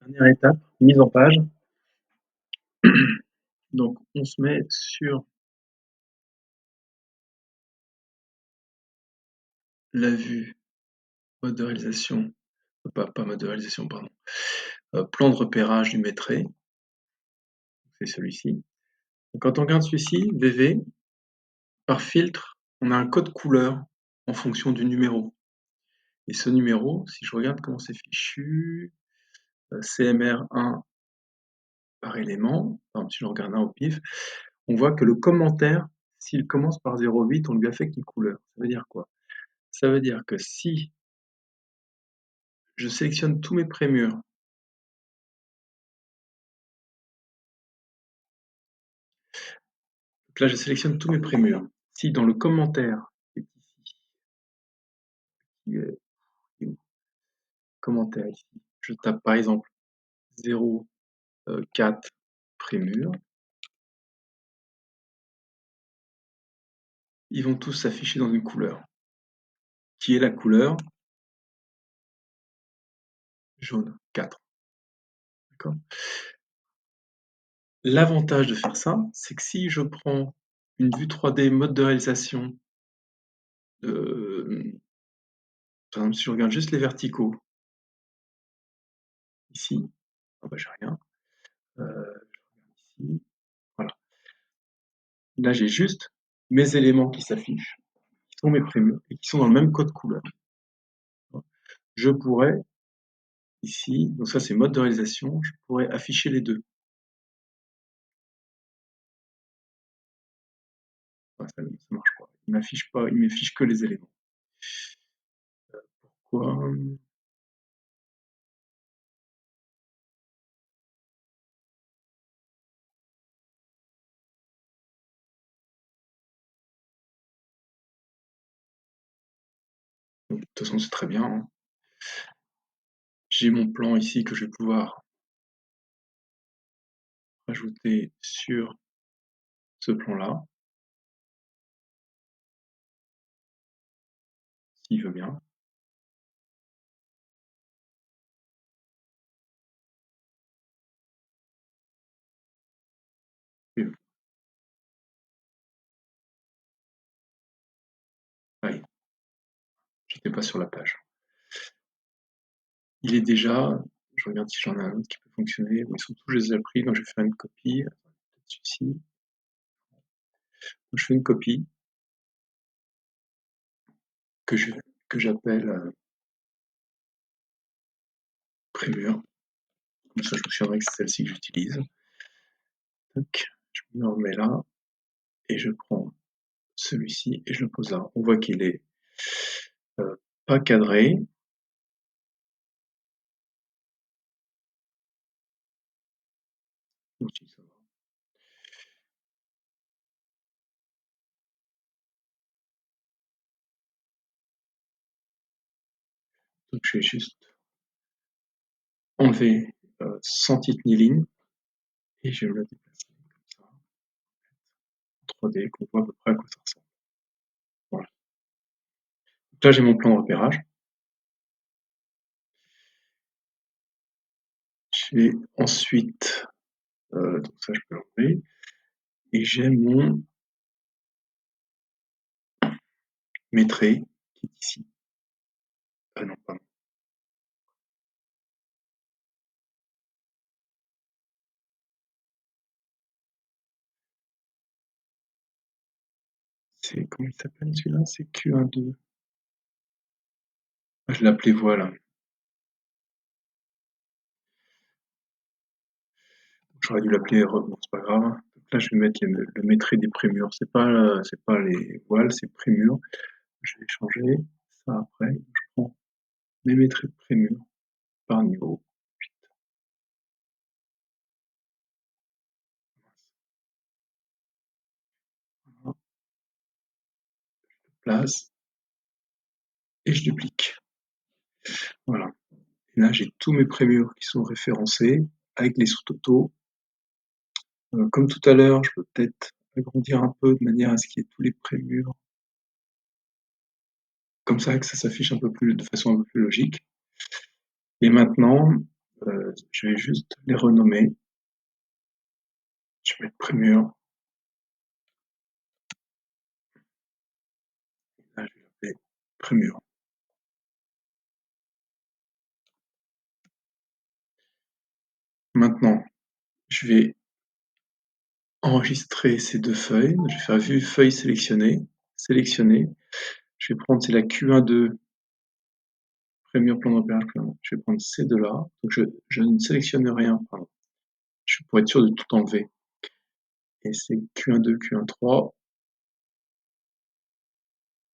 Dernière étape, mise en page. Donc on se met sur la vue, mode de réalisation, pas mode de réalisation, pardon, plan de repérage du maîtrais, c'est celui-ci. Quand on regarde celui-ci, VV, par filtre, on a un code couleur en fonction du numéro. Et ce numéro, si je regarde comment c'est fichu, CMR1 par élément, par exemple si je regarde un au pif, on voit que le commentaire, s'il commence par 0,8, on lui affecte une couleur. Ça veut dire quoi? Ça veut dire que si je sélectionne tous mes prémurs, donc là je sélectionne tous mes prémurs. Si dans le commentaire, qui est ici, qui est où? Commentaire ici, je tape par exemple 0,4 prémurs, ils vont tous s'afficher dans une couleur, qui est la couleur jaune 4. D'accord? L'avantage de faire ça, c'est que si je prends une vue 3D mode de réalisation, par exemple si je regarde juste les verticaux, ici, ah bah j'ai rien, je regarde ici, voilà. Là j'ai juste mes éléments qui s'affichent, qui sont mes prémurs, et qui sont dans le même code couleur. Je pourrais, ici, donc ça c'est mode de réalisation, je pourrais afficher les deux. Enfin, ça marche pas. Il m'affiche pas, il m'affiche que les éléments. Pourquoi? Donc, de toute façon, c'est très bien, hein. J'ai mon plan ici que je vais pouvoir rajouter sur ce plan-là, s'il veut bien. Et, allez, j'étais pas sur la page. Il est déjà, je regarde si j'en ai un autre qui peut fonctionner. Bon, ils sont tous déjà pris, donc je vais faire une copie. Celui-ci. Je fais une copie que j'appelle prémur. Comme ça, je me souviendrai que c'est celle-ci que j'utilise. Donc, je me remets là et je prends celui-ci et je le pose là. On voit qu'il est pas cadré. Donc, je vais juste enlever sans titre ni ligne et je vais le déplacer comme ça en 3D, qu'on voit à peu près à quoi ça ressemble. Voilà. Donc là, j'ai mon plan de repérage. J'ai ensuite, donc ça je peux l'enlever, et j'ai mon maîtrais qui est ici. Ah non, pardon. C'est comment il s'appelle celui-là? C'est Q12. Ah, je l'ai appelé voile. J'aurais dû l'appeler bon, c'est pas grave. Donc là, je vais mettre le maîtrais des prémurs. C'est pas les voiles, c'est prémurs. Je vais changer ça après. Je prends mes maîtraits de prémurs par niveau. Voilà. Je place et je duplique. Voilà. Et là, j'ai tous mes prémurs qui sont référencés avec les sous-totaux. Comme tout à l'heure, je peux peut-être agrandir un peu de manière à ce qu'il y ait tous les prémurs. Comme ça, que ça s'affiche un peu plus, de façon un peu plus logique. Et maintenant, Je vais juste les renommer. Je vais mettre Prémur. Là, je vais l'appeler Prémur. Maintenant, je vais enregistrer ces deux feuilles. Je vais faire vue feuille sélectionnée. Sélectionner. Je vais prendre, c'est la Q1.2, Prémur plan de repérage. Je vais prendre ces deux-là. Donc je ne sélectionne rien, pardon. Je pour être sûr de tout enlever. Et c'est Q1.2, Q1.3.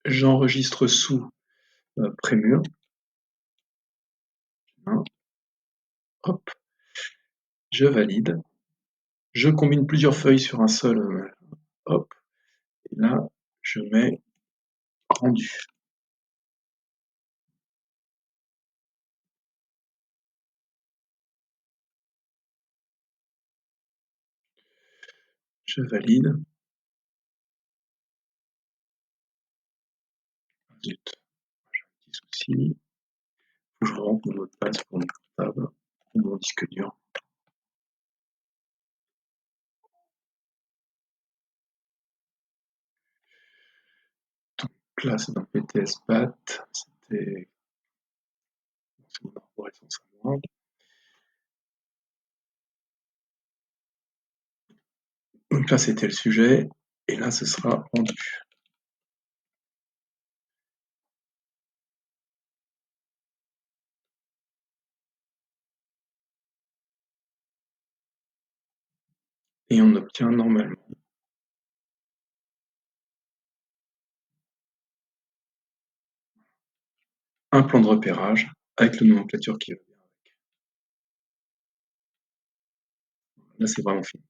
J'enregistre sous Prémur. Hein, hop, je valide. Je combine plusieurs feuilles sur un seul. Hop, et là, je mets rendu. Je valide. Zut, j'ai un petit souci. Faut que je rentre mon mot de passe pour mon portable ou mon disque dur. Donc là, c'est dans PTSPAT. C'était mon arborescence à moi. Donc là, c'était le sujet. Et là, ce sera rendu. Et on obtient normalement un plan de repérage avec la nomenclature qui va bien avec. Là, c'est vraiment fini.